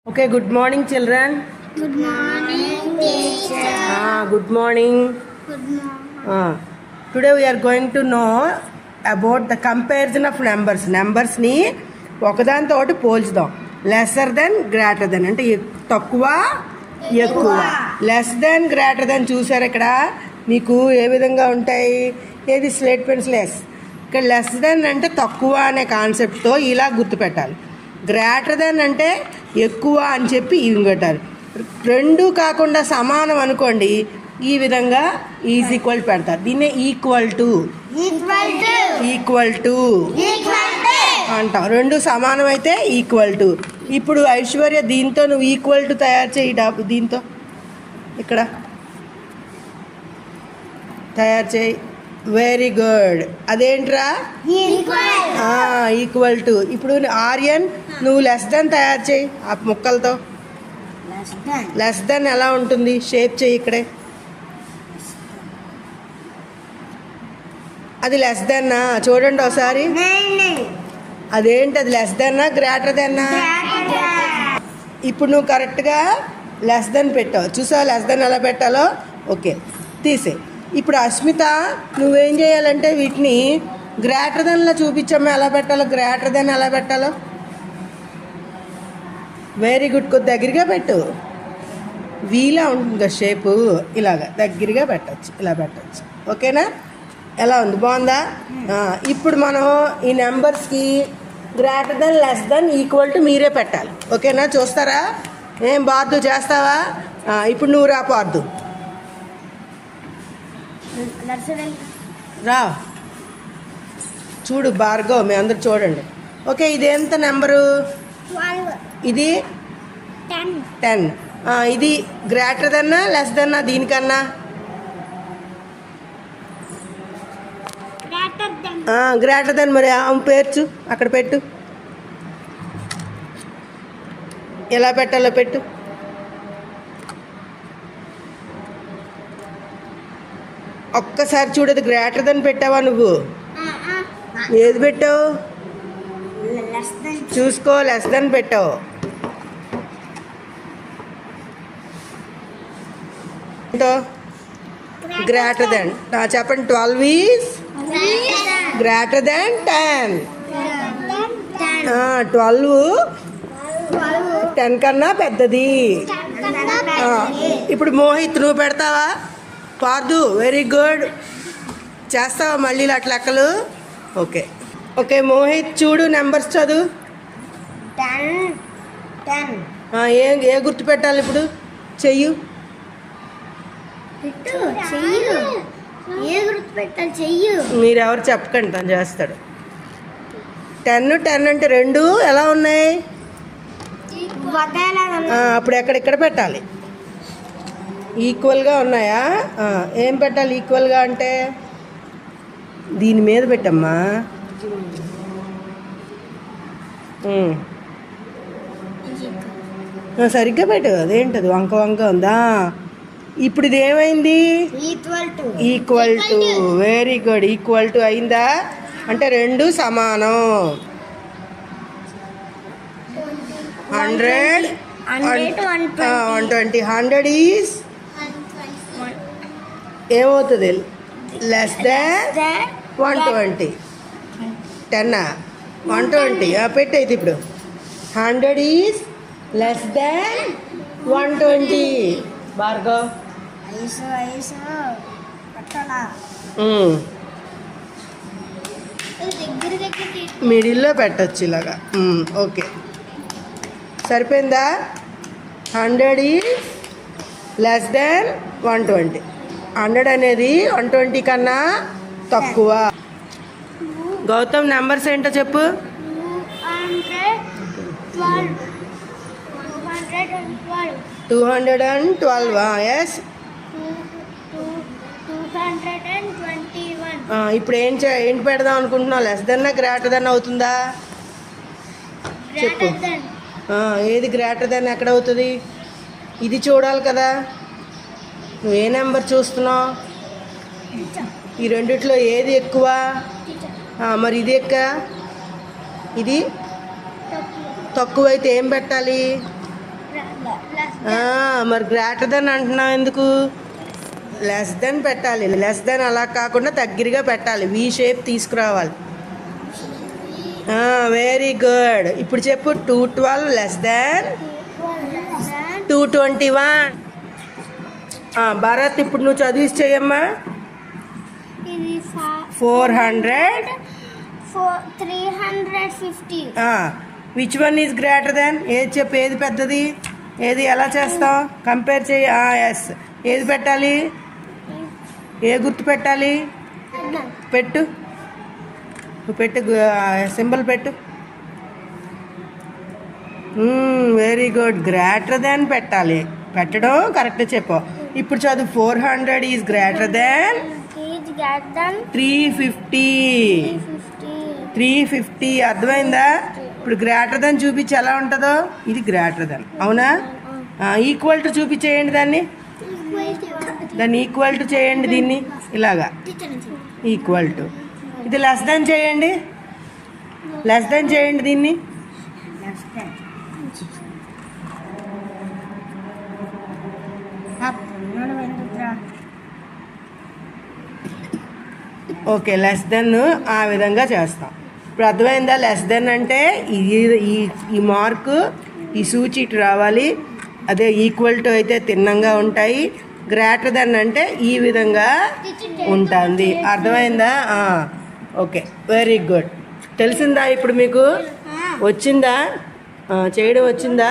Okay, good morning, children. Good morning, teacher. Good morning. Good morning. Today we are going to know about the comparison of numbers. Numbers ni ఒకదానితో ఒకటి పోల్చుదాం. Lesser than greater than అంటే తక్కువ ఎక్కువ. Less than greater than చూసారు ఇక్కడ మీకు ఏ విధంగా ఉంటాయి. ఏది స్లేట్ పెన్సిల్ ఇక్కడ లెస్ దెన్ అంటే తక్కువ అనే కాన్సెప్ట్తో ఇలా గుర్తుపెట్టాలి. గ్రేటర్ దెన్ అంటే ఎక్కువ అని చెప్పి ఇవి పెట్టాలి. రెండు కాకుండా సమానం అనుకోండి ఈ విధంగా ఈజ్ ఈక్వల్ పెడతారు. దీన్నే ఈక్వల్ టు అంటాం. రెండు సమానం అయితే ఈక్వల్ టు. ఇప్పుడు ఐశ్వర్య దీంతో నువ్వు ఈక్వల్ టు తయారు చేయి. దీంతో ఇక్కడ తయారు చేయి. Very good. అదేంట్రా ఈక్వల్ టు. ఇప్పుడు ఆర్యన్ నువ్వు లెస్ దెన్ తయారు చేయి ఆ ముక్కలతో. లెస్ దెన్ ఎలా ఉంటుంది షేప్ చేయి ఇక్కడే. అది లెస్ దెన్నా చూడండి ఒకసారి. అదేంటి అది లెస్ దెన్నా గ్రేటర్ దెన్నా? ఇప్పుడు నువ్వు కరెక్ట్గా లెస్ దెన్ పెట్టావు చూసావు. లెస్ దెన్ ఎలా పెట్టాలో ఓకే తీసే. ఇప్పుడు అస్మిత నువ్వేం చేయాలంటే వీటిని గ్రేటర్ దెన్లో చూపించమ్మా ఎలా పెట్టాలో. గ్రేటర్ దెన్ ఎలా పెట్టాలో. Very good. కొద్ది దగ్గరగా పెట్టు. వీలా ఉంటుంది షేపు. ఇలాగా దగ్గరగా పెట్టచ్చు. ఇలా పెట్టచ్చు. ఓకేనా? ఎలా ఉంది? బాగుందా? ఇప్పుడు మనం ఈ నెంబర్స్కి greater than less than equal to మీరే పెట్టాలి. ఓకేనా? చూస్తారా? ఏం బార్దు చేస్తావా? ఇప్పుడు నువ్వు రా పార్దు రా. చూడు భార్గవ్ మీ అందరు చూడండి. ఓకే ఇది ఎంత నెంబరు? ఇది 10. ఇది గ్రేటర్ దెన్నా లెస్ దెన్నా దీనికన్నా? Greater than. మరి పేర్చు అక్కడ పెట్టు. ఎలా పెట్టాలో పెట్టు. ఒక్కసారి చూడదు. గ్రేటర్ దెన్ పెట్టావా నువ్వు? ఏది పెట్టావు చూసుకో. లెస్ దెన్ పెట్టావు. గ్రేటర్ దెన్ చెప్పండి. 12 ఈజ్ గ్రేటర్ దెన్ 10. 12 10 కన్నా పెద్దది. ఇప్పుడు మోహిత్ నువ్వు పెడతావా? పార్దు వెరీ గుడ్. చేస్తావా మళ్ళీ అట్లా లెక్కలు? ఓకే ఓకే మోహిత్ చూడు నెంబర్స్ చదువు. 10. ఏ గుర్తు పెట్టాలి ఇప్పుడు? చెయ్యు. మీరు ఎవరు చెప్పకండి తను చేస్తాడు. 10 అంటే రెండు ఎలా ఉన్నాయి? అప్పుడు ఎక్కడెక్కడ పెట్టాలి? ఈక్వల్గా ఉన్నాయా? ఏం పెట్టాలి ఈక్వల్గా అంటే? దీని మీద పెట్టమ్మా. సరిగ్గా పెట్టు. అదేంటది వంక వంక ఉందా? ఇప్పుడు ఇది ఏమైంది? Equal to. Very good. Equal to అయిందా? అంటే రెండు సమానం. 100 120. 100 ఈజ్ ఏమవుతుంది? Less than 120. 10 120 పెట్టయితే ఇప్పుడు 100 ఈజ్ లెస్ దాన్ 120. భార్గవ్ మిడిల్లో పెట్టచ్చు ఇలాగా. ఓకే సరిపోయిందా? 100 ఈజ్ లెస్ దాన్ 120. 100 అనేది 120 కన్నా తక్కువ. గౌతమ్ నెంబర్స్ ఏంటో చెప్పు. 212. ఎస్. ఇప్పుడు ఏంటి పెడదాం అనుకుంటున్నావు? లెస్ దెన్ గ్రేటర్ దెన్ అవుతుందా చెప్పు. ఏది గ్రేటర్ దెన్ ఎక్కడ అవుతుంది? ఇది చూడాలి కదా. నువ్వు ఏ నెంబర్ చూస్తున్నావు? ఈ రెండిట్లో ఏది ఎక్కువ? మరి ఇది ఇది తక్కువ అయితే ఏం పెట్టాలి? మరి గ్రేటర్ దెన్ అంటున్నావు ఎందుకు? లెస్ దెన్ పెట్టాలి. లెస్ దెన్ అలా కాకుండా దగ్గరగా పెట్టాలి. వి షేప్ తీసుకురావాలి. Very good. ఇప్పుడు చెప్పు 212 లెస్ దెన్ 221. భరత్ ఇప్పుడు నువ్వు చదివిసి చెయ్యమ్మా. 400 350. Which one is greater than? ఏది చెప్పు, ఏది పెద్దది, ఏది ఎలా చేస్తావు? కంపేర్ చేయి. ఎస్. ఏది పెట్టాలి? ఏ గుర్తు పెట్టాలి? పెట్టు, నువ్వు పెట్టు, సింబల్ పెట్టు. Very good. గ్రేటర్ దెన్ పెట్టాలి. పెట్టడం కరెక్ట్ చెప్పు. ఇప్పుడు చదువు. 400 ఈజ్ గ్రేటర్ దెన్ 350. 350 అర్థమైందా? ఇప్పుడు గ్రేటర్ దెన్ చూపించి ఎలా ఉంటుందో. ఇది గ్రేటర్ దెన్, అవునా? ఈక్వల్ టు చూపించేయండి దాన్ని. దాన్ని ఈక్వల్ టు చేయండి. దీన్ని ఇలాగా ఈక్వల్ టు. ఇది లెస్ దెన్ చేయండి. లెస్ దెన్ చేయండి దీన్ని. ఓకే, లెస్ దెన్ ఆ విధంగా చేస్తాం. ఇప్పుడు అర్థమైందా? లెస్ దెన్ అంటే ఈ మార్కు, ఈ సూచి ఇటు రావాలి. అదే ఈక్వల్ టు అయితే తిన్నంగా ఉంటాయి. గ్రేటర్ దెన్ అంటే ఈ విధంగా ఉంటుంది. అర్థమైందా? Okay, very good. తెలిసిందా ఇప్పుడు మీకు? వచ్చిందా? చేయడం వచ్చిందా?